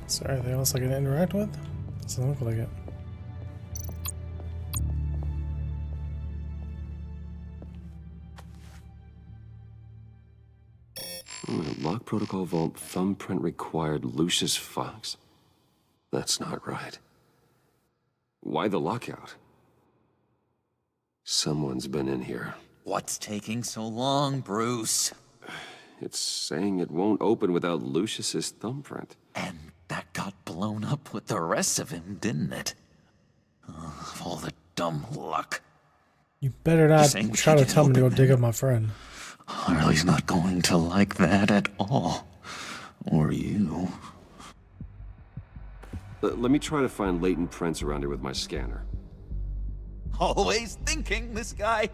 Is there anything else I can interact with? Doesn't look like it. Lock protocol vault thumbprint required Lucius Fox. That's not right. Why the lockout? Someone's been in here. What's taking so long, Bruce? It's saying it won't open without Lucius's thumbprint. And that got blown up with the rest of him, didn't it? All the dumb luck. You better not Saying we try to should tell me to go open dig it. up my friend. Harley's not going to like that at all. Or you. Let me try to find latent prints around here with my scanner. Always thinking, this guy.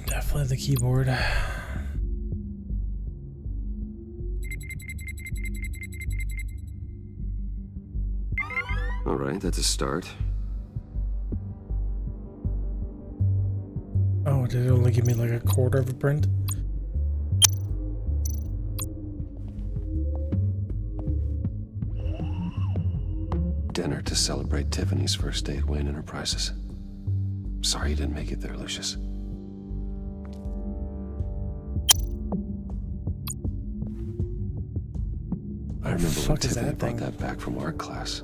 Definitely the keyboard. All right, that's a start. Oh, did it only give me like a quarter of a print? Dinner to celebrate Tiffany's first day at Wayne Enterprises. Sorry you didn't make it there, Lucius. I remember when Tiffany brought that back from art class.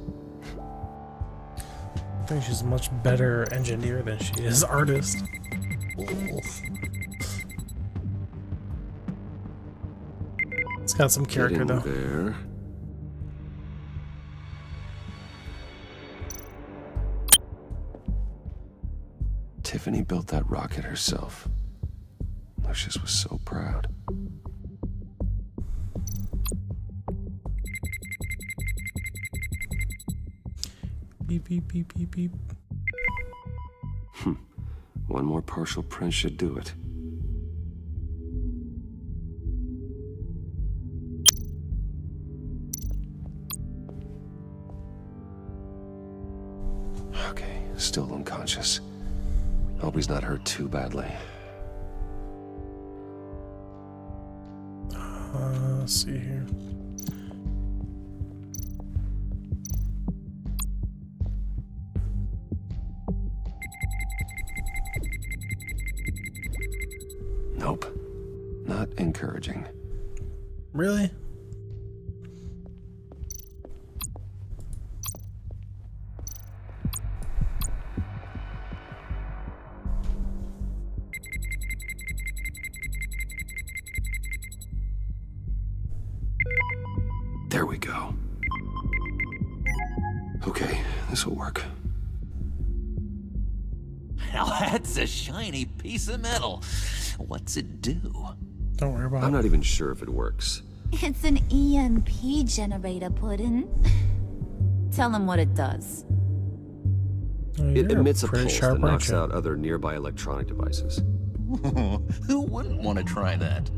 I think she's a much better engineer than she is artist. It's got some character though. There. Tiffany built that rocket herself. Lucius was so proud. Beep, beep, beep, beep, beep. One more partial print should do it. Okay, still unconscious. Hope he's not hurt too badly. Let's see here. Nope. Not encouraging. Really? There we go. Okay, this will work. Now that's a shiny piece of metal. What's it do? Don't worry about I'm it. not even sure if it works. It's an EMP generator, Puddin'. Tell him what it does. Oh, It you're emits a pretty pulse sharp, that aren't knocks you? out other nearby electronic devices. Who wouldn't want to try that?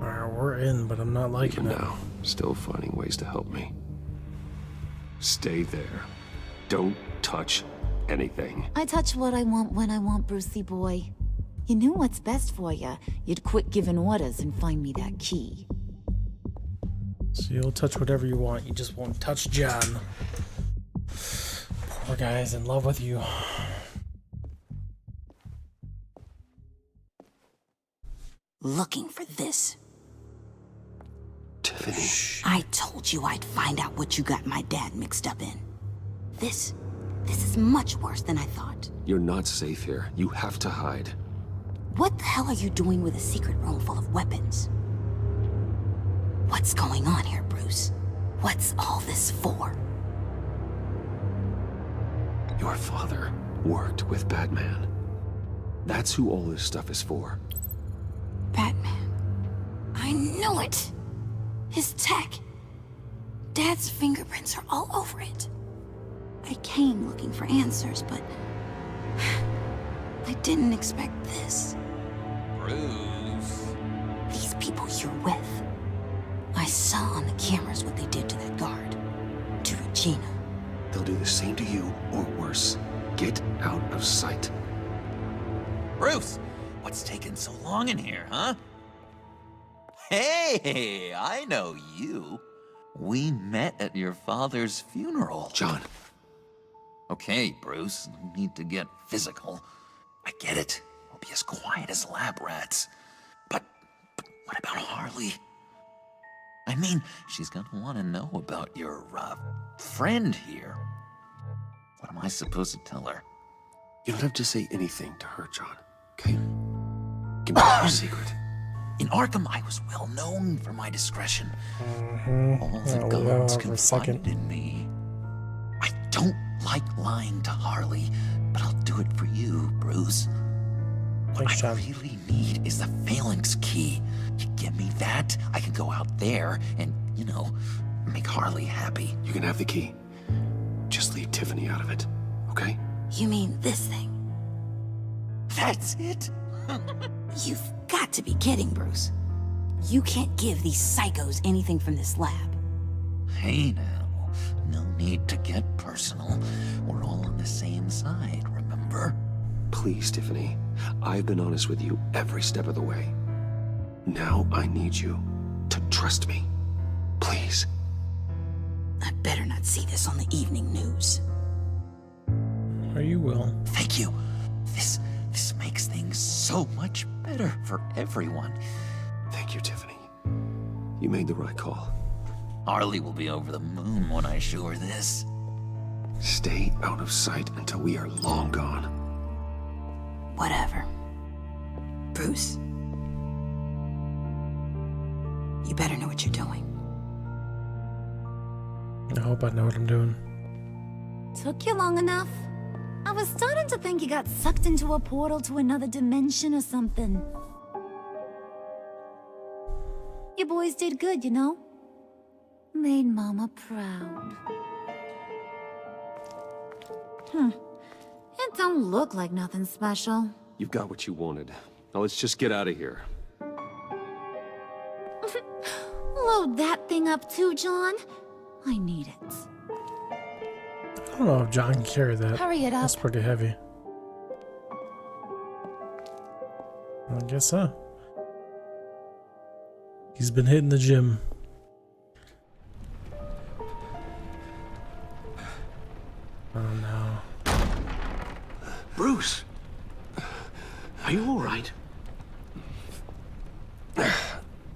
Alright, we're in, but I'm not liking Even it. now, still finding ways to help me. Stay there. Don't touch anything. I touch what I want when I want, Brucey boy. You knew what's best for you. You'd quit giving orders and find me that key. So you'll touch whatever you want, you just won't touch John. Poor guy's in love with you. Looking for this. Tiffany. I told you I'd find out what you got my dad mixed up in. This is much worse than I thought. You're not safe here. You have to hide. What the hell are you doing with a secret room full of weapons? What's going on here, Bruce? What's all this for? Your father worked with Batman. That's who all this stuff is for. Batman. I knew it! His tech. Dad's fingerprints are all over it. I came looking for answers, but I didn't expect this. Bruce. These people you're with. I saw on the cameras what they did to that guard. To Regina. They'll do the same to you, or worse. Get out of sight. Bruce, what's taking so long in here, huh? Hey, I know you. We met at your father's funeral. John. Okay, Bruce, no need to get physical. I get it. We'll be as quiet as lab rats. But what about Harley? I mean, she's gonna want to know about your, friend here. What am I supposed to tell her? You don't have to say anything to her, John. Okay? Give me your secret. In Arkham, I was well known for my discretion. All the Oh, guards for a second. confided in me. I don't like lying to Harley, but I'll do it for you, Bruce. What Thanks, I John. really need is the phalanx key. You give me that, I can go out there and, make Harley happy. You can have the key. Just leave Tiffany out of it, okay? You mean this thing? That's it? You've got to be kidding, Bruce. You can't give these psychos anything from this lab. Hey now, no need to get personal. We're all on the same side, remember? Please, Tiffany. I've been honest with you every step of the way. Now I need you to trust me. Please. I better not see this on the evening news. Or you will. Thank you. This makes things so much better for everyone. Thank you, Tiffany. You made the right call. Harley will be over the moon when I show her this. Stay out of sight until we are long gone. Whatever. Bruce, you better know what you're doing. I hope I know what I'm doing. Took you long enough? I was starting to think you got sucked into a portal to another dimension or something. You boys did good, you know? Made Mama proud. It don't look like nothing special. You've got what you wanted. Now let's just get out of here. Load that thing up too, John. I need it. I don't know if John can carry that. Hurry it up. That's pretty heavy. I guess so. He's been hitting the gym. Oh no. Bruce! Are you all right?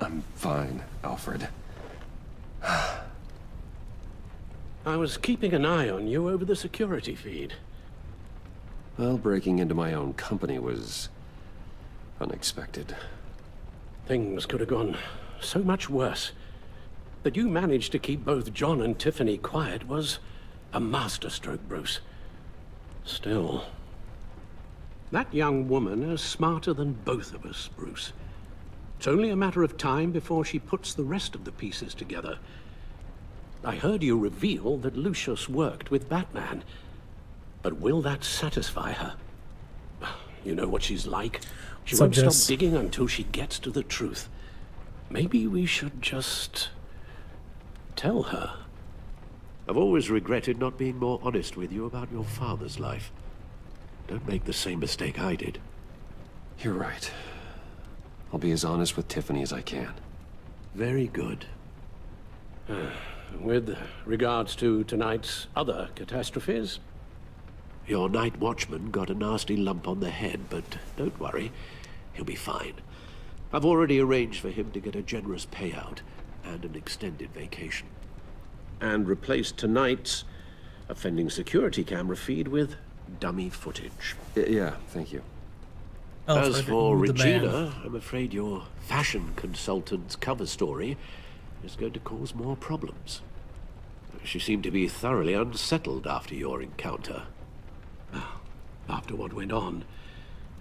I'm fine, Alfred. I was keeping an eye on you over the security feed. Well, breaking into my own company was unexpected. Things could have gone so much worse. That you managed to keep both John and Tiffany quiet was a masterstroke, Bruce. Still, that young woman is smarter than both of us, Bruce. It's only a matter of time before she puts the rest of the pieces together. I heard you reveal that Lucius worked with Batman. But will that satisfy her? You know what she's like. She won't stop digging until she gets to the truth. Maybe we should just tell her. I've always regretted not being more honest with you about your father's life. Don't make the same mistake I did. You're right. I'll be as honest with Tiffany as I can. Very good. With regards to tonight's other catastrophes, your night watchman got a nasty lump on the head, but don't worry, he'll be fine. I've already arranged for him to get a generous payout and an extended vacation. And replaced tonight's offending security camera feed with dummy footage. Yeah, thank you. Alfred, As for the man. Regina, I'm afraid your fashion consultant's cover story is going to cause more problems. She seemed to be thoroughly unsettled after your encounter. After what went on,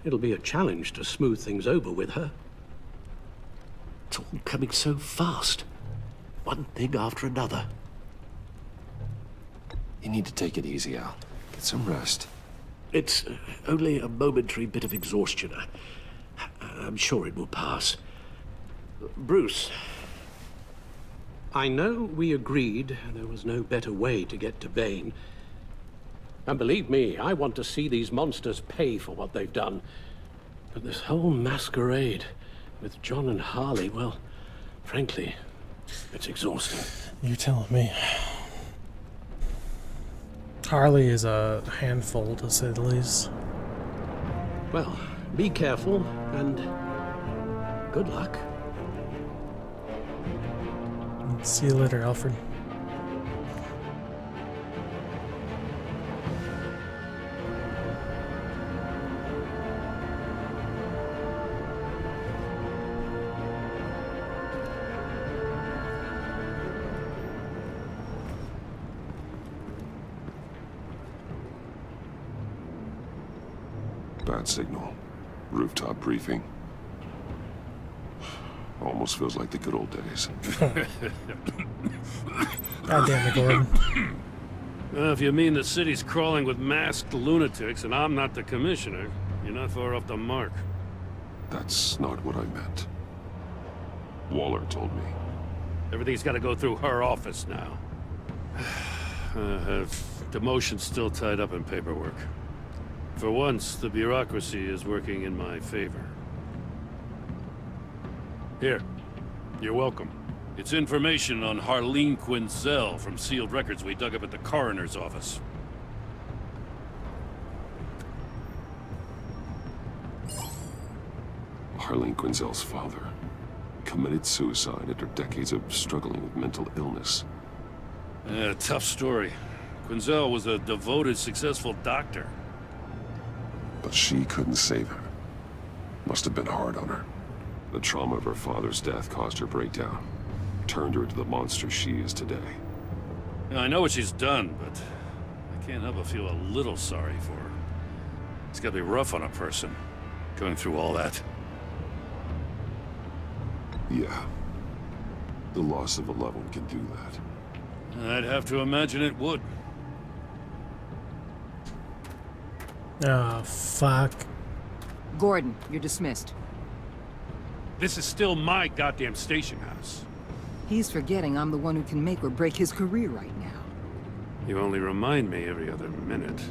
it'll be a challenge to smooth things over with her. It's all coming so fast. One thing after another. You need to take it easy, Al. Get some rest. It's only a momentary bit of exhaustion. I'm sure it will pass. Bruce, I know we agreed there was no better way to get to Bane. And believe me, I want to see these monsters pay for what they've done. But this whole masquerade with John and Harley, well, frankly, it's exhausting. You're telling me. Harley is a handful, to say the least. Well, be careful, and good luck. See you later, Alfred. Bad signal. Rooftop briefing. Almost feels like the good old days. God damn it, Gordon. If you mean the city's crawling with masked lunatics and I'm not the commissioner, you're not far off the mark. That's not what I meant. Waller told me. Everything's got to go through her office now. Demotion's still tied up in paperwork. For once, the bureaucracy is working in my favor. Here, you're welcome. It's information on Harleen Quinzel from sealed records we dug up at the coroner's office. Harleen Quinzel's father committed suicide after decades of struggling with mental illness. Yeah, tough story. Quinzel was a devoted, successful doctor. But she couldn't save her. Must have been hard on her. The trauma of her father's death caused her breakdown. Turned her into the monster she is today. Yeah, I know what she's done, but I can't help but feel a little sorry for her. It's gotta be rough on a person, going through all that. Yeah. The loss of a loved one can do that. I'd have to imagine it would. Oh, fuck. Gordon, you're dismissed. This is still my goddamn station house. He's forgetting I'm the one who can make or break his career right now. You only remind me every other minute.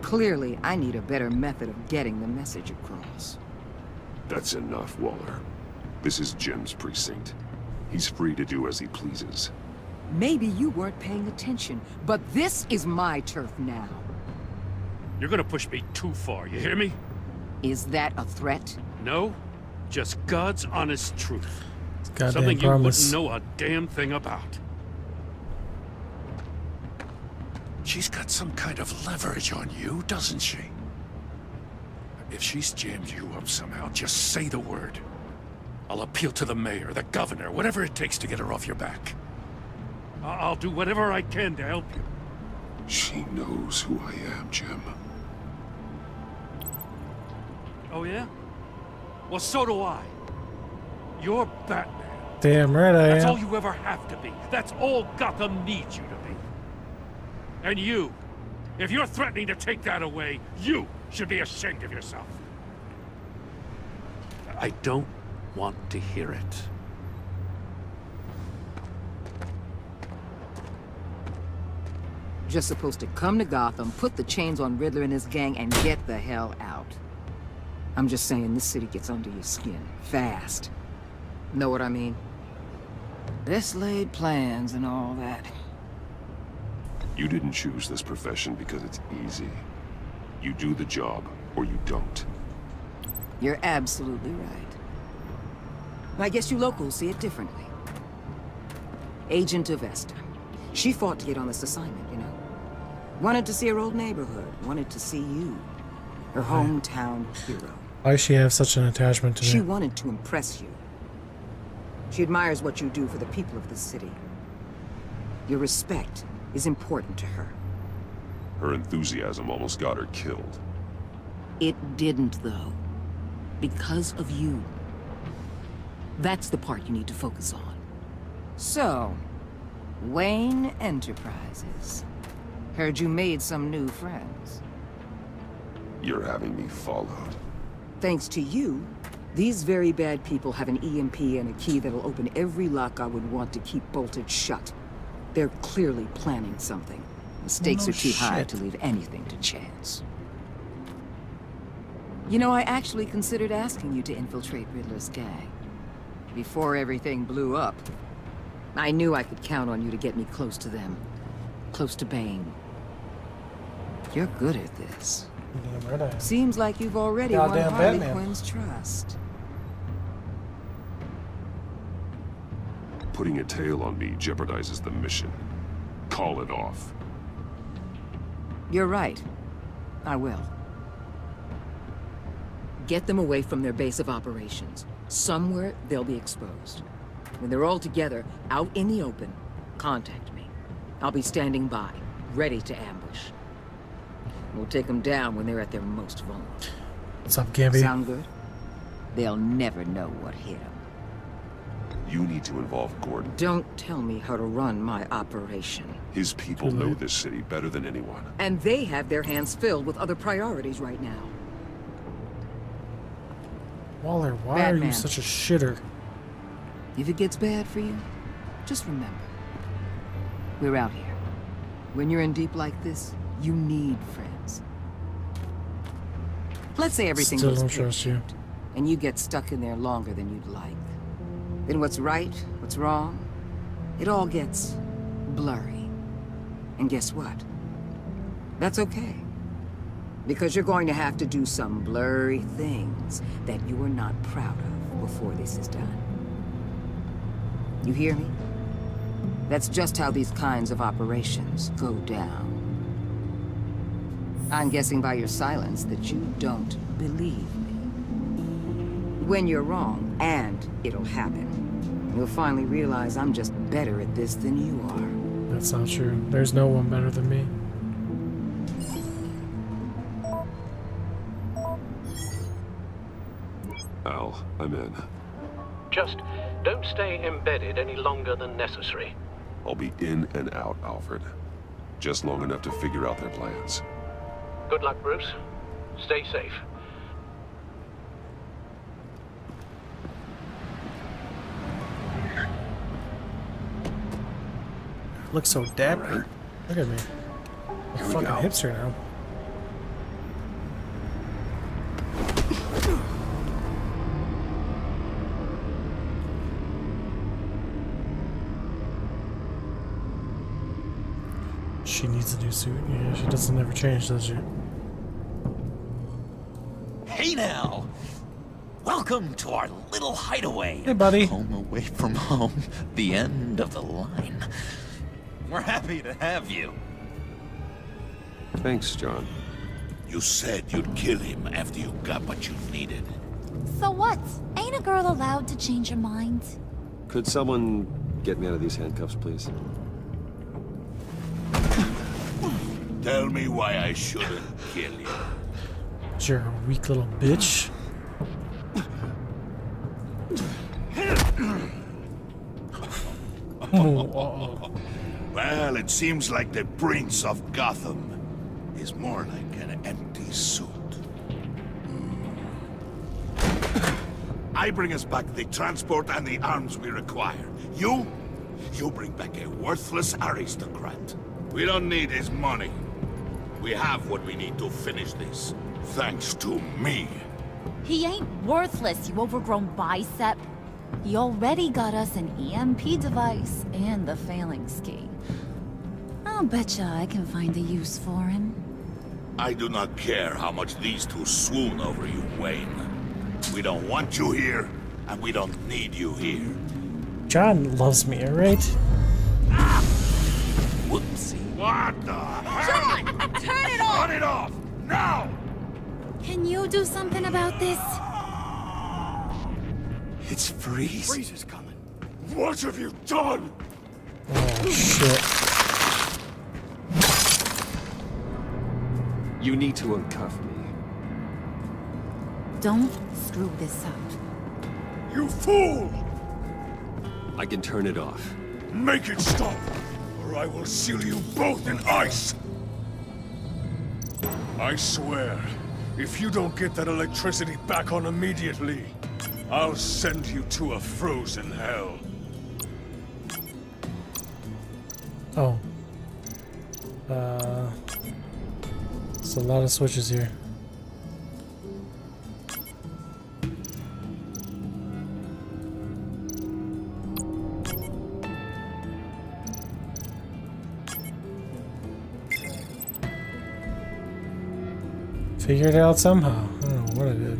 Clearly, I need a better method of getting the message across. That's enough, Waller. This is Jim's precinct. He's free to do as he pleases. Maybe you weren't paying attention, but this is my turf now. You're gonna push me too far, you hear me? Is that a threat? No, just God's honest truth. Goddamn Something you promise. wouldn't know a damn thing about. She's got some kind of leverage on you, doesn't she? If she's jammed you up somehow, just say the word. I'll appeal to the mayor, the governor, whatever it takes to get her off your back. I'll do whatever I can to help you. She knows who I am, Jim. Oh yeah? Well, so do I. You're Batman. Damn right I That's am. all you ever have to be. That's all Gotham needs you to be. And you, if you're threatening to take that away, you should be ashamed of yourself. I don't want to hear it. Just supposed to come to Gotham, put the chains on Riddler and his gang, and get the hell out. I'm just saying, this city gets under your skin. Fast. Know what I mean? Best laid plans and all that. You didn't choose this profession because it's easy. You do the job, or you don't. You're absolutely right. I guess you locals see it differently. Agent of Esther. She fought to get on this assignment, you know? Wanted to see her old neighborhood. Wanted to see you. Her hometown hero. Why does she have such an attachment to She me? wanted to impress you. She admires what you do for the people of the city. Your respect is important to her. Her enthusiasm almost got her killed. It didn't, though. Because of you. That's the part you need to focus on. So, Wayne Enterprises. Heard you made some new friends. You're having me followed. Thanks to you, these very bad people have an EMP and a key that'll open every lock I would want to keep bolted shut. They're clearly planning something. The stakes are too high to leave anything to chance. You know, I actually considered asking you to infiltrate Riddler's gang. Before everything blew up. I knew I could count on you to get me close to them. Close to Bane. You're good at this. Damn right I am. Seems like you've already won Goddamn Harley Batman. Quinn's trust. Putting a tail on me jeopardizes the mission. Call it off. You're right. I will. Get them away from their base of operations. Somewhere they'll be exposed. When they're all together, out in the open, contact me. I'll be standing by, ready to ambush. We'll take them down when they're at their most vulnerable. What's up, Gambit? Sound good? They'll never know what hit them. You need to involve Gordon. Don't tell me how to run my operation. His people Too know late. this city better than anyone. And they have their hands filled with other priorities right now. Waller, why are you Batman. such a shitter? If it gets bad for you, just remember. We're out here. When you're in deep like this, you need friends. Let's say everything Still goes don't trust you. pear-shaped, and you get stuck in there longer than you'd like. Then what's right, what's wrong, it all gets blurry. And guess what? That's okay. Because you're going to have to do some blurry things that you are not proud of before this is done. You hear me? That's just how these kinds of operations go down. I'm guessing by your silence that you don't believe me. When you're wrong, and it'll happen, you'll finally realize I'm just better at this than you are. That's not true. There's no one better than me. Al, I'm in. Just don't stay embedded any longer than necessary. I'll be in and out, Alfred. Just long enough to figure out their plans. Good luck, Bruce. Stay safe. Look so dapper. Alright. Look at me. I'm Here we fucking go. hipster now. She needs a new suit. Yeah, she doesn't ever change, does she? Hey now! Welcome to our little hideaway. Hey, buddy. Home away from home. The end of the line. We're happy to have you. Thanks, John. You said you'd kill him after you got what you needed. So what? Ain't a girl allowed to change her mind? Could someone get me out of these handcuffs, please? Tell me why I shouldn't kill you. You're a weak little bitch. Oh, uh-oh. Well, it seems like the Prince of Gotham is more like an empty suit. I bring us back the transport and the arms we require. You bring back a worthless aristocrat. We don't need his money. We have what we need to finish this. Thanks to me. He ain't worthless, you overgrown bicep. He already got us an EMP device and the phalanx key. I'll betcha I can find a use for him. I do not care how much these two swoon over you, Wayne. We don't want you here, and we don't need you here. John loves me, alright? Whoopsie. What the hell? John! Turn it off! Cut it off! Now! Can you do something about this? It's Freeze. Freeze is coming. What have you done? Oh, shit. You need to uncuff me. Don't screw this up. You fool! I can turn it off. Make it stop, or I will seal you both in ice! I swear, if you don't get that electricity back on immediately, I'll send you to a frozen hell. Oh. There's a lot of switches here. Figured it out somehow. I don't know what I did.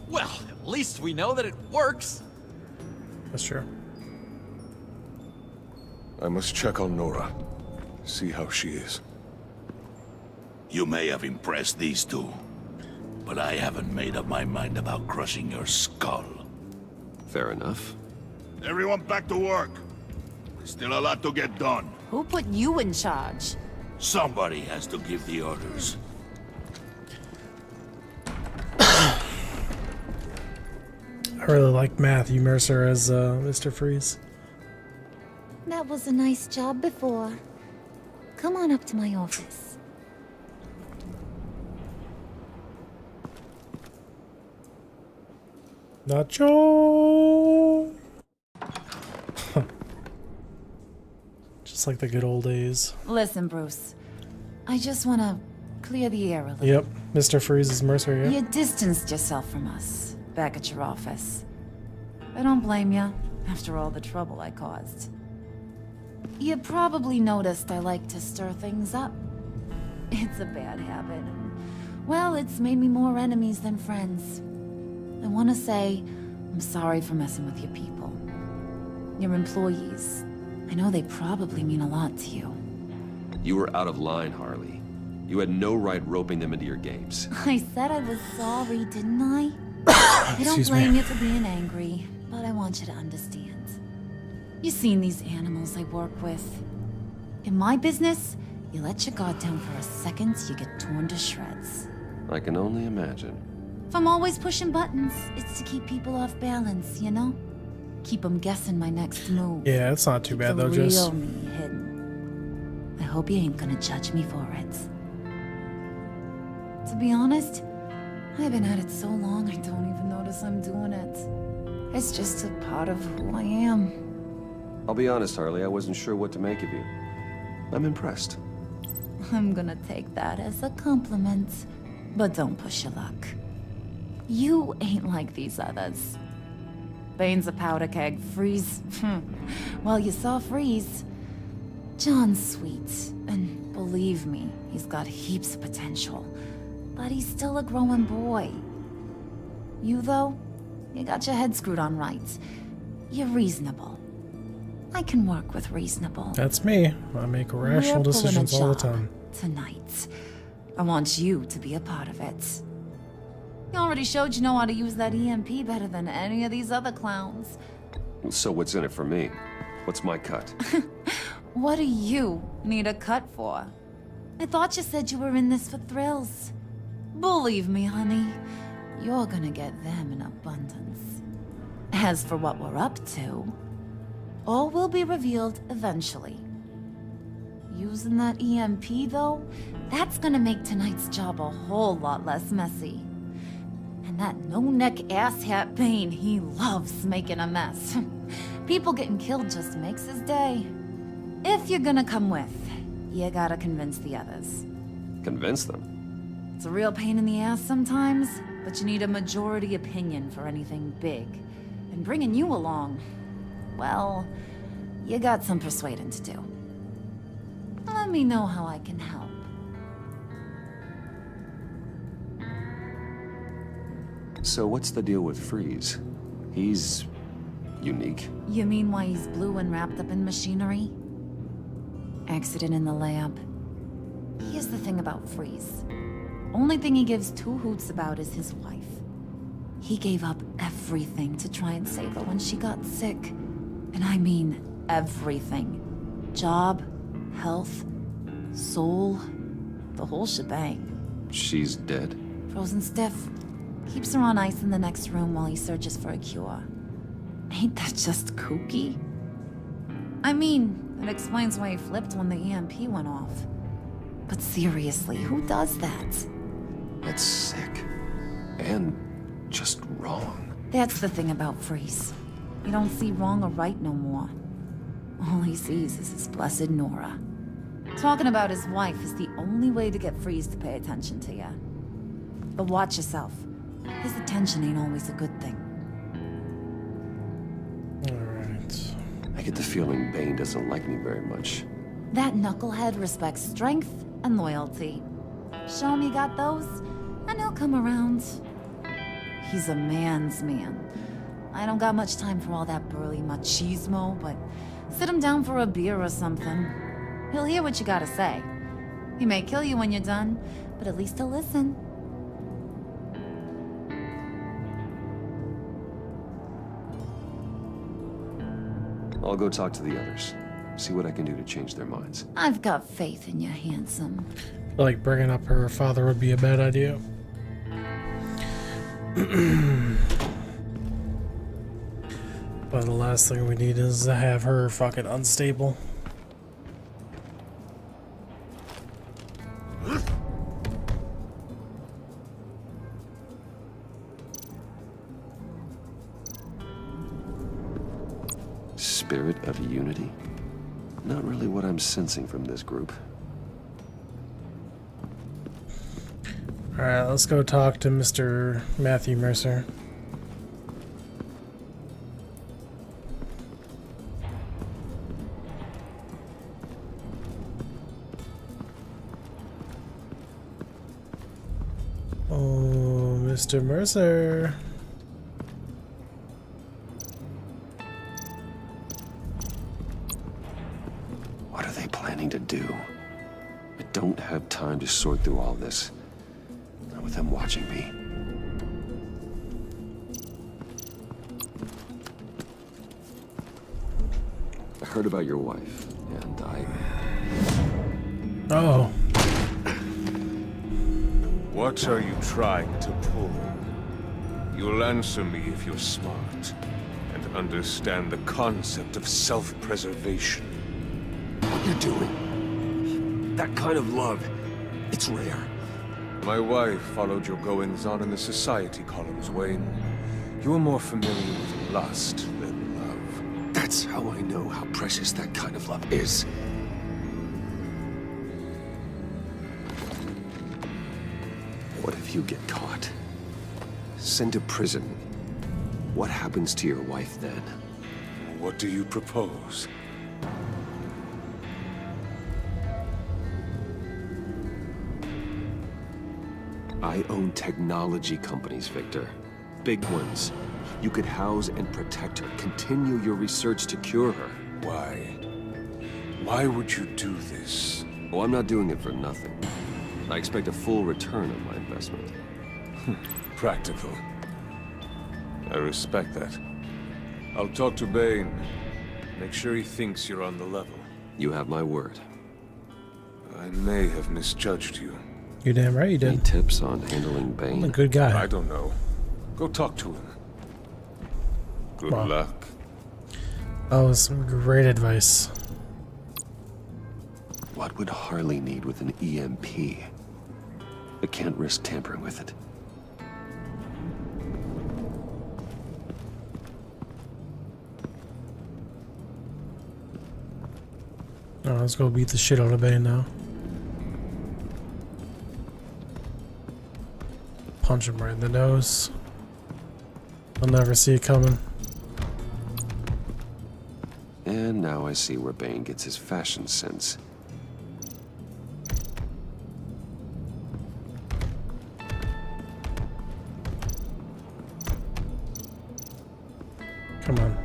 Well, at least we know that it works. That's true. I must check on Nora. See how she is. You may have impressed these two, but I haven't made up my mind about crushing your skull. Fair enough. Everyone back to work. There's still a lot to get done. Who put you in charge? Somebody has to give the orders. I really like Matthew Mercer as Mr. Freeze. That was a nice job before. Come on up to my office. Nacho! Just like the good old days. Listen, Bruce. I just want to clear the air a little. Yep, Mr. Freeze is Mercer, yeah. You distanced yourself from us, back at your office. I don't blame you, after all the trouble I caused. You probably noticed I like to stir things up. It's a bad habit. Well, it's made me more enemies than friends. I want to say I'm sorry for messing with your people. Your employees. I know they probably mean a lot to you. You were out of line, Harley. You had no right roping them into your games. I said I was sorry, didn't I? I don't Excuse blame me. you for being angry, but I want you to understand. You've seen these animals I work with. In my business, you let your guard down for a second, you get torn to shreds. I can only imagine. If I'm always pushing buttons, it's to keep people off balance, you know? Keep them guessing my next move. Yeah, it's not too bad The though, real just. me hidden. I hope you ain't gonna judge me for it. To be honest, I've been at it so long I don't even notice I'm doing it. It's just a part of who I am. I'll be honest, Harley, I wasn't sure what to make of you. I'm impressed. I'm gonna take that as a compliment. But don't push your luck. You ain't like these others. Bane's a powder keg. Freeze. Well, you saw Freeze. John's sweet. And believe me, he's got heaps of potential. But he's still a growing boy. You, though, you got your head screwed on right. You're reasonable. I can work with reasonable. That's me. I make rational We're pulling a decisions all the job time. Tonight. I want you to be a part of it. You already showed you know how to use that EMP better than any of these other clowns. So what's in it for me? What's my cut? What do you need a cut for? I thought you said you were in this for thrills. Believe me, honey, you're gonna get them in abundance. As for what we're up to, all will be revealed eventually. Using that EMP, though, that's gonna make tonight's job a whole lot less messy. And that no-neck asshat Bane, he loves making a mess. People getting killed just makes his day. If you're gonna come with, you gotta convince the others. Convince them? It's a real pain in the ass sometimes, but you need a majority opinion for anything big. And bringing you along, well, you got some persuading to do. Let me know how I can help. So what's the deal with Freeze? He's unique. You mean why he's blue and wrapped up in machinery? Accident in the lab. Here's the thing about Freeze. Only thing he gives two hoots about is his wife. He gave up everything everything to try and save her when she got sick. And I mean everything. Job, health, soul, the whole shebang. She's dead? Frozen stiff. Keeps her on ice in the next room while he searches for a cure. Ain't that just kooky? I mean, it explains why he flipped when the EMP went off. But seriously, who does that? That's sick. And just wrong. That's the thing about Freeze. He don't see wrong or right no more. All he sees is his blessed Nora. Talking about his wife is the only way to get Freeze to pay attention to ya. But watch yourself. His attention ain't always a good thing. Alright. I get the feeling Bane doesn't like me very much. That knucklehead respects strength and loyalty. Show him you got those, and he'll come around. He's a man's man. I don't got much time for all that burly machismo, but sit him down for a beer or something. He'll hear what you gotta say. He may kill you when you're done, but at least he'll listen. I'll go talk to the others. See what I can do to change their minds. I've got faith in you, handsome. I feel like bringing up her father would be a bad idea. But the last thing we need is to have her fucking unstable. Spirit of unity? Not really what I'm sensing from this group. Alright, let's go talk to Mr. Matthew Mercer. Oh, Mr. Mercer. What are they planning to do? I don't have time to sort through all this. Not with them watching me. I heard about your wife, and Oh. What are you trying to pull? You'll answer me if you're smart and understand the concept of self-preservation. what you're doing, that kind of love, it's rare. My wife followed your goings-on in the society columns, Wayne. You're more familiar with lust than love. That's how I know how precious that kind of love is. What if you get caught? Sent to prison? What happens to your wife then? What do you propose? I own technology companies, Victor. Big ones. You could house and protect her, continue your research to cure her. Why? Why would you do this? Oh, I'm not doing it for nothing. I expect a full return on my investment. Practical. I respect that. I'll talk to Bane. Make sure he thinks you're on the level. You have my word. I may have misjudged you. You're damn right you Any did. tips on handling Bane? I'm a good guy. I don't know. Go talk to him. Good Wow. luck. That was some great advice. What would Harley need with an EMP? I can't risk tampering with it. Oh, let's go beat the shit out of Bane now. Punch him right in the nose. I'll never see it coming. And now I see where Bane gets his fashion sense. Come on.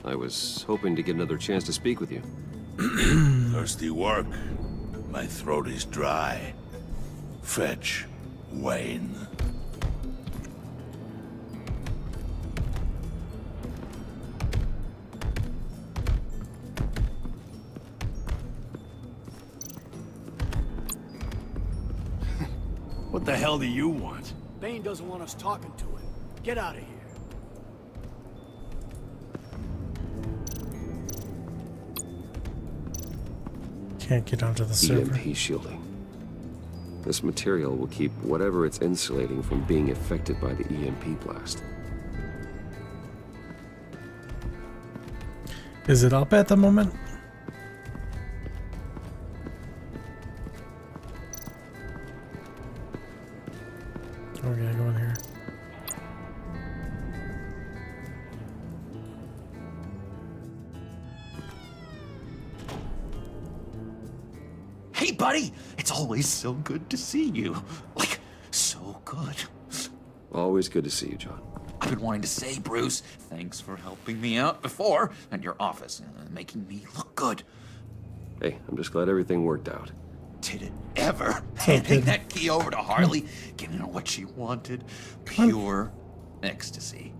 I was was hoping to get another chance to speak with you. Thirsty work. My throat is dry. Fetch Wayne. What the hell do you want? Bane doesn't want us talking to him. Get out of here. Can't get onto the server. EMP shielding. This material will keep whatever it's insulating from being affected by the EMP blast. Is it up at the moment? Oh, we gotta go in here. Hey, buddy! It's always so good to see you. Like, so good. Always good to see you, John. I've been wanting to say, Bruce, thanks for helping me out before at your office, making me look good. Hey, I'm just glad everything worked out. Did it ever? Handing that key over to Harley, giving her what she wanted. Pure ecstasy.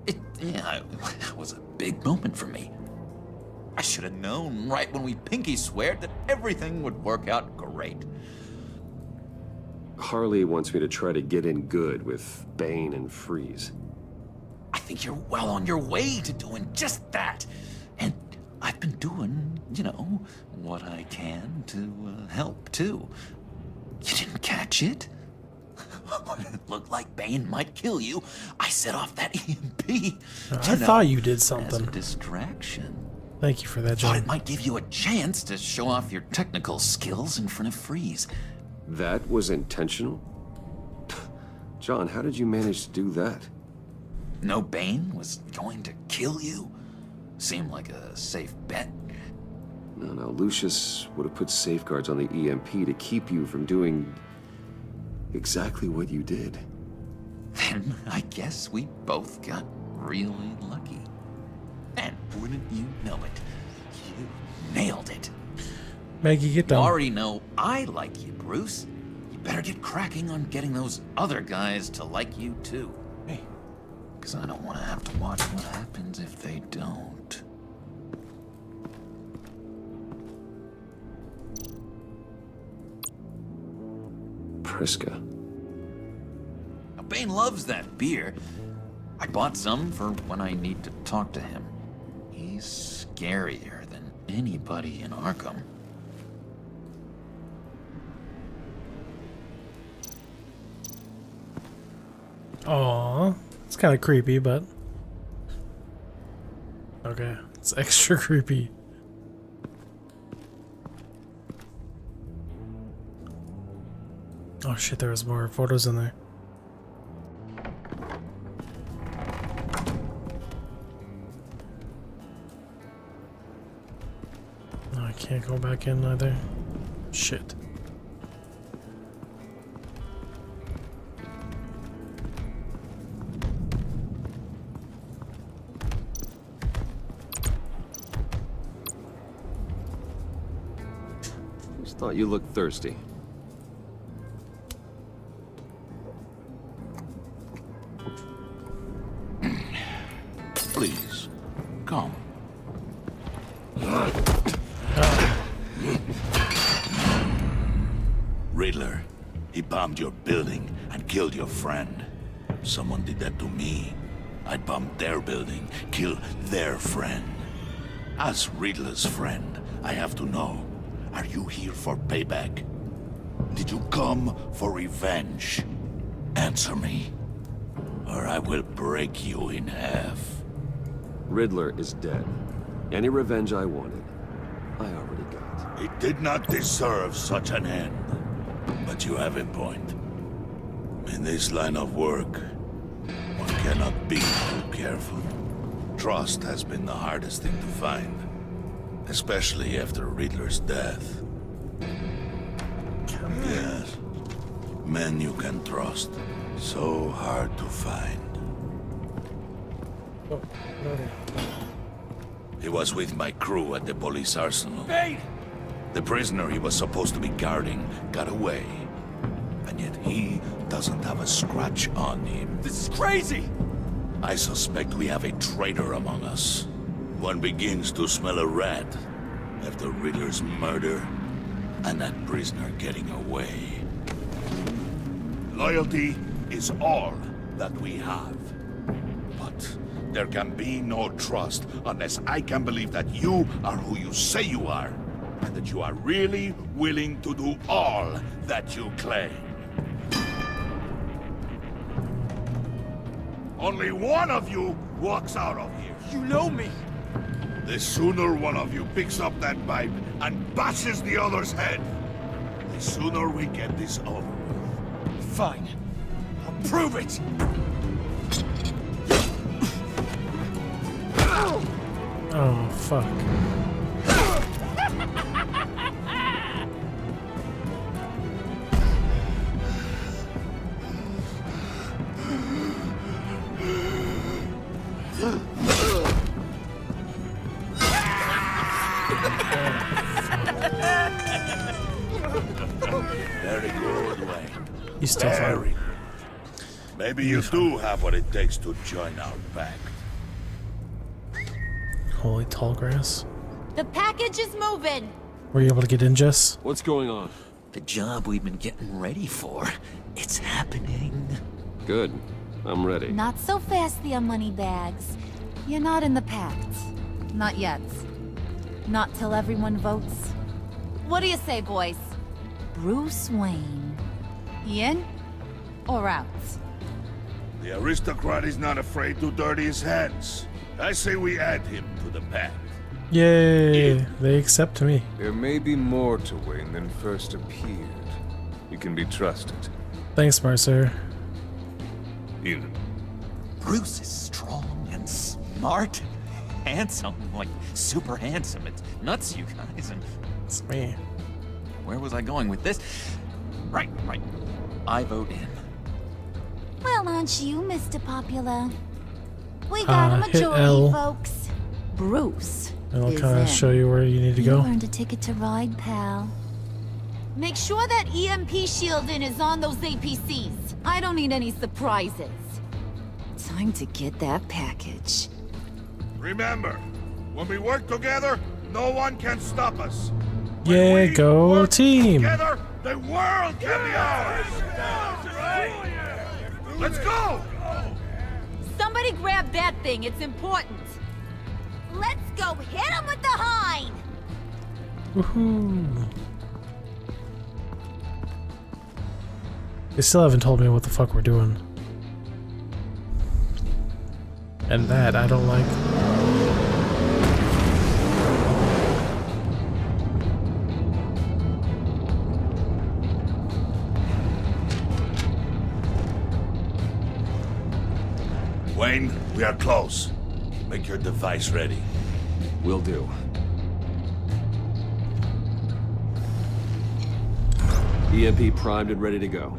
It was a big moment for me. I should have known right when we pinky sweared that everything would work out great. Harley wants me to try to get in good with Bane and Freeze. I think you're well on your way to doing just that. And I've been doing, what I can to help, too. You didn't catch it? When it looked like Bane might kill you, I set off that EMP. I thought you did something. As a distraction. Thank you for that, Thought John. it might give you a chance to show off your technical skills in front of Freeze. That was intentional? John, how did you manage to do that? No Bane was going to kill you? Seemed like a safe bet. No, Lucius would have put safeguards on the EMP to keep you from doing exactly what you did. Then I guess we both got really lucky. And wouldn't you know it, you nailed it. Maggie, get You down. already know I like you, Bruce. You better get cracking on getting those other guys to like you too. Hey, because I don't want to have to watch what happens if they don't. Priska. Now, Bane loves that beer. I bought some for when I need to talk to him. He's scarier than anybody in Arkham. Aw, it's kind of creepy, but okay, it's extra creepy. Oh shit, there was more photos in there. No, I can't go back in either. Shit. Just thought you looked thirsty. Please, come. Riddler, he bombed your building and killed your friend. Someone did that to me. I'd bomb their building, kill their friend. As Riddler's friend, I have to know, are you here for payback? Did you come for revenge? Answer me, or I will break you in half. Riddler is dead. Any revenge I wanted, I already got. He did not deserve such an end. But you have a point. In this line of work, one cannot be too careful. Trust has been the hardest thing to find, especially after Riddler's death. Yes, men you can trust, so hard to find. Oh, okay. He was with my crew at the police arsenal. Bait! The prisoner he was supposed to be guarding got away. And yet he doesn't have a scratch on him. This is crazy! I suspect we have a traitor among us. One begins to smell a rat after Riddler's murder and that prisoner getting away. Loyalty is all that we have. But there can be no trust unless I can believe that you are who you say you are, and that you are really willing to do all that you claim. Only one of you walks out of here. You know me! The sooner one of you picks up that pipe and bashes the other's head, the sooner we get this over with. Fine. I'll prove it! Oh, fuck. Very good, Wayne. He's still Very fine. good. Maybe you do have what it takes to join our pact. Holy tall grass. The package is moving. Were you able to get in, Jess? What's going on? The job we've been getting ready for. It's happening. Good. I'm ready. Not so fast, the money bags. You're not in the Pact. Not yet. Not till everyone votes. What do you say, boys? Bruce Wayne. In or out? The aristocrat is not afraid to dirty his hands. I say we add him to the pact. Yay! They accept me. There may be more to Wayne than first appeared. You can be trusted. Thanks, Mercer. In. Bruce is strong and smart, handsome, like super handsome. It's nuts, you guys. And It's me. where was I going with this? Right. I vote in. Well, aren't you, Mr. Popular? We got a Hit majority, L. folks. Bruce It'll is kind in. of show you where you need to You go. earned a ticket to ride, pal. Make sure that EMP shielding is on those APCs. I don't need any surprises. Time to get that package. Remember, when we work together, no one can stop us. Yeah, We go work team. Together, the world can be ours. Let's go! Somebody grab that thing, it's important. Let's go hit him with the hind! Woohoo! They still haven't told me what the fuck we're doing. And that I don't like. Wayne, we are close. Make your device ready. Will do. EMP primed and ready to go.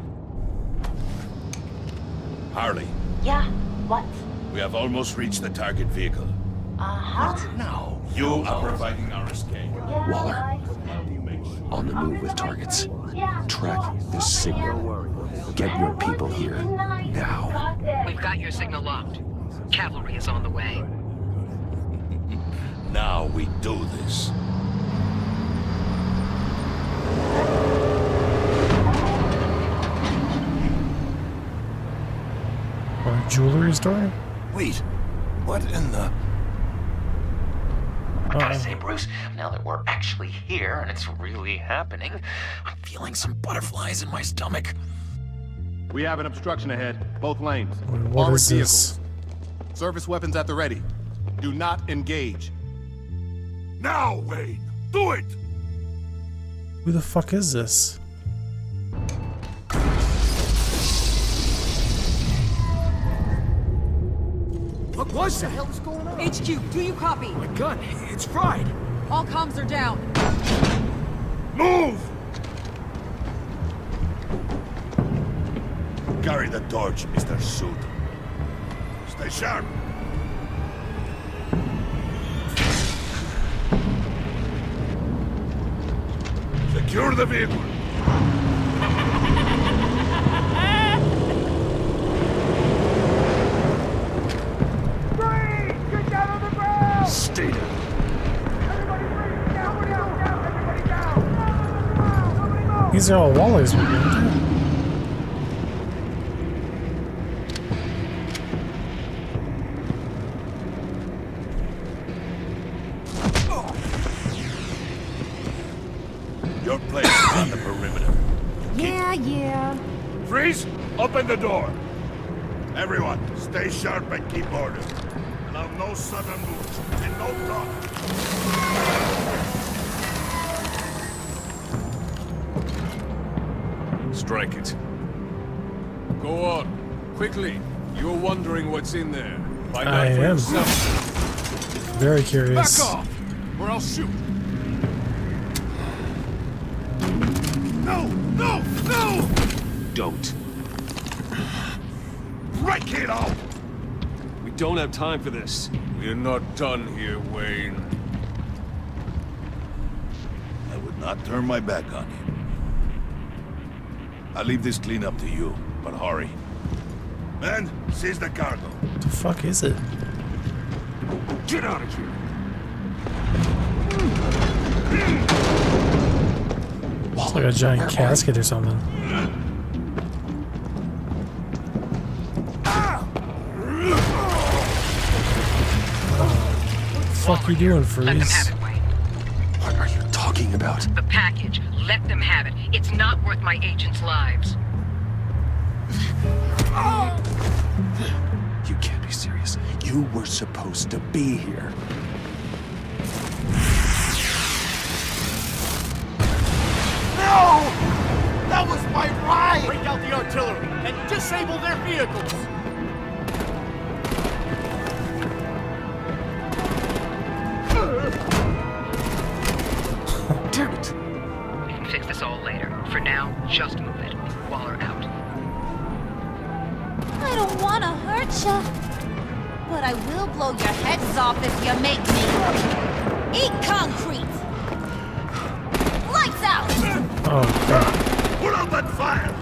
Harley, Yeah, what? we have almost reached the target vehicle. Uh-huh. No. You are providing our escape. Waller, on the move with targets. Track this signal. Get your people here. Now. We've got your signal locked. Cavalry is on the way. Now we do this. Or a jewelry store? Wait. What in the... I gotta say, Bruce, now that we're actually here and it's really happening, I'm feeling some butterflies in my stomach. We have an obstruction ahead, both lanes. What Armored is this? vehicles. Service weapons at the ready. Do not engage. Now, Wayne! Do it! Who the fuck is this? What was that? What's going on? HQ, do you copy? My gun, it's fried. All comms are down. Move! Carry the torch, Mr. Suit. Stay sharp. Secure the vehicle. Get down on the ground! Stay down. These are all wallies. Your place is on the perimeter. Yeah. Freeze! Open the door. Everyone, stay sharp and keep order. Allow no sudden moves and no talk. Strike it. Go on. Quickly. You're wondering what's in there. Find I out for am. yourself. Very curious. Back off, or I'll shoot. No! No! No! Don't. Break it off! We don't have time for this. We're not done here, Wayne. I would not turn my back on you. I'll leave this clean up to you, but hurry. Men, seize the cargo. What the fuck is it? Get out of here. It's like a giant casket or something. What the fuck you doing, Let them have Freeze? it, Wayne. What are you talking about? The package. Let them have it. It's not worth my agents' lives. You can't be serious. You were supposed to be here. No! That was my right! Break out the artillery and disable their vehicles! Damn it. We can fix this all later. For now, just move it. Waller out. I don't want to hurt ya, but I will blow your heads off if you make me. Eat concrete! Lights out! Oh, crap. Put out that fire!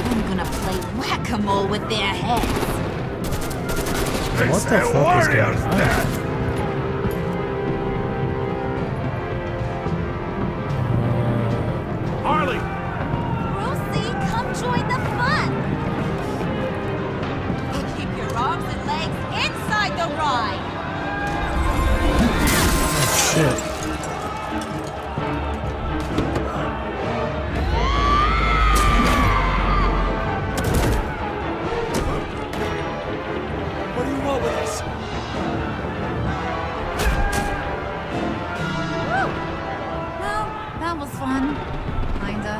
I'm gonna play whack-a-mole with their heads. What the fuck is going on? Harley! Brucey, come join the fun! Keep your arms and legs inside the ride! Oh, shit. What do you want with us? Woo! Well, that was fun. Kinda.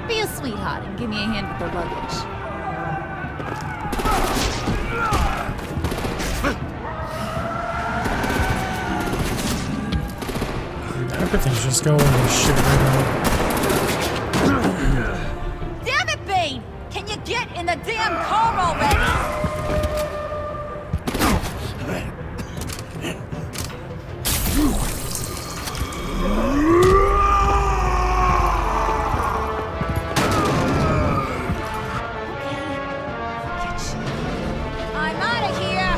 Be a sweetheart and give me a hand with the luggage. Everything's just going to shit right now. Damn it, Bane! Can you get in the damn car already? I'm out of here!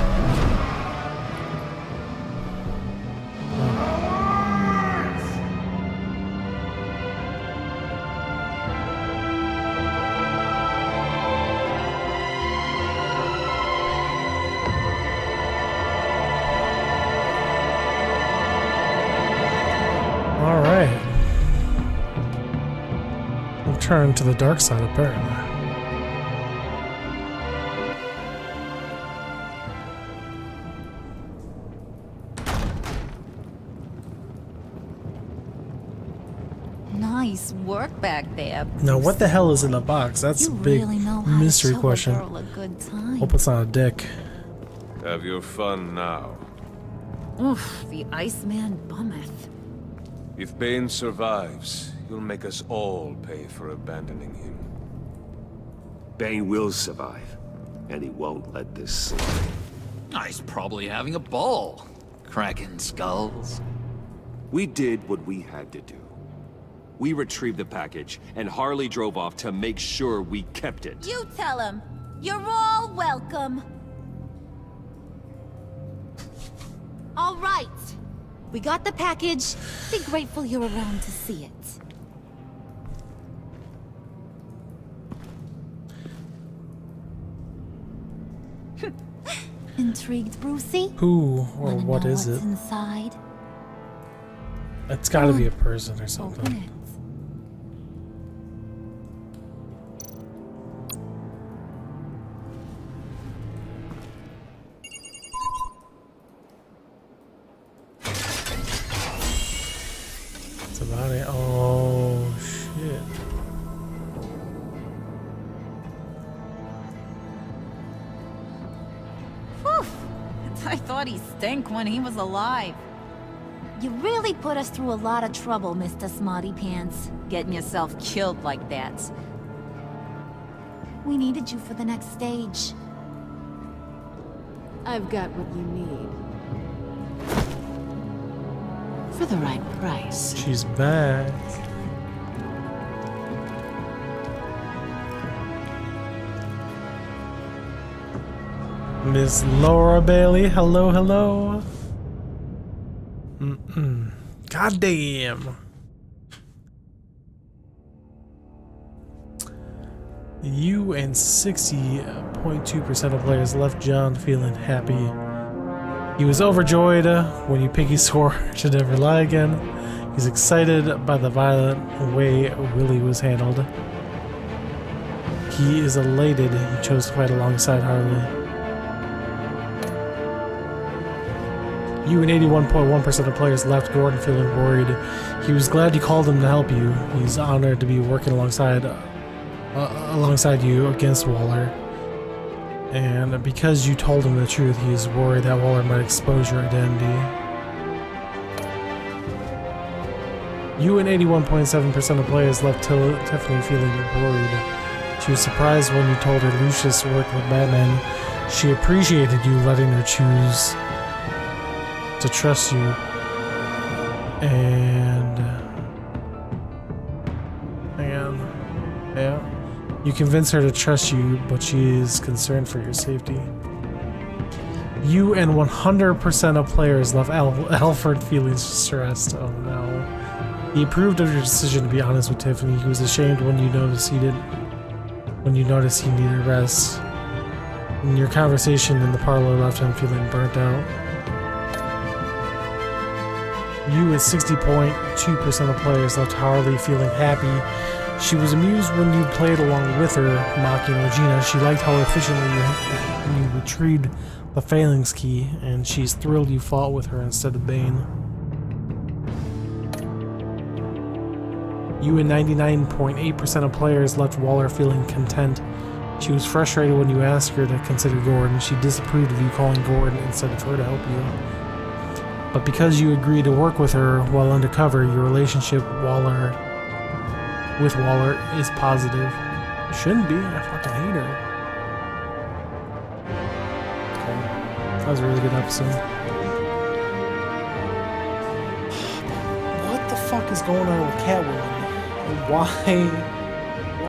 Alright. We'll turn to the dark side, apparently. Nice work back there. Now, what the hell is in the box? That's You a big really know how mystery to show question. a girl a good time. Hope it's not a dick. Have your fun now. Oof, the Iceman bummeth. If Bane survives, he'll will make us all pay for abandoning him. Bane will survive, and he won't let this slide. He's probably having a ball, cracking skulls. We did what we had to do. We retrieved the package, and Harley drove off to make sure we kept it. You tell him. You're all welcome. All right. We got the package. Be grateful you're around to see it. Intrigued, Brucey? Who or Wanna what know is what's it? inside? It's gotta be a person or something. Open it. That's about it. Oh, shit. Whew. I thought he stank when he was alive. You really put us through a lot of trouble, Mr. Smarty Pants, getting yourself killed like that. We needed you for the next stage. I've got what you need. For the right price. She's back. Miss Laura Bailey, hello, hello. God damn. You and 60.2% of players left John feeling happy. He was overjoyed when you pick his swore to never lie again. He's excited by the violent way Willie was handled. He is elated he chose to fight alongside Harley. You and 81.1% of players left Gordon feeling worried. He was glad you called him to help you. He's honored to be working alongside you against Waller. And because you told him the truth, he is worried that Waller might expose your identity. You and 81.7% of players left Tiffany feeling worried. She was surprised when you told her Lucius worked with Batman. She appreciated you letting her choose to trust you. And yeah. You convince her to trust you, but she is concerned for your safety. You and 100% of players left Alfred feeling stressed. Oh no. He approved of your decision to be honest with Tiffany. He was ashamed when you noticed he needed rest. And your conversation in the parlor left him feeling burnt out. You and 60.2% of players left Harley feeling happy. She was amused when you played along with her, mocking Regina. She liked how efficiently you retrieved the Phalanx key, and she's thrilled you fought with her instead of Bane. You and 99.8% of players left Waller feeling content. She was frustrated when you asked her to consider Gordon. She disapproved of you calling Gordon instead of her to help you. But because you agreed to work with her while undercover, your relationship with Waller is positive. Shouldn't be. I fucking hate her. Okay. That was a really good episode. What the fuck is going on with Catwoman? Why?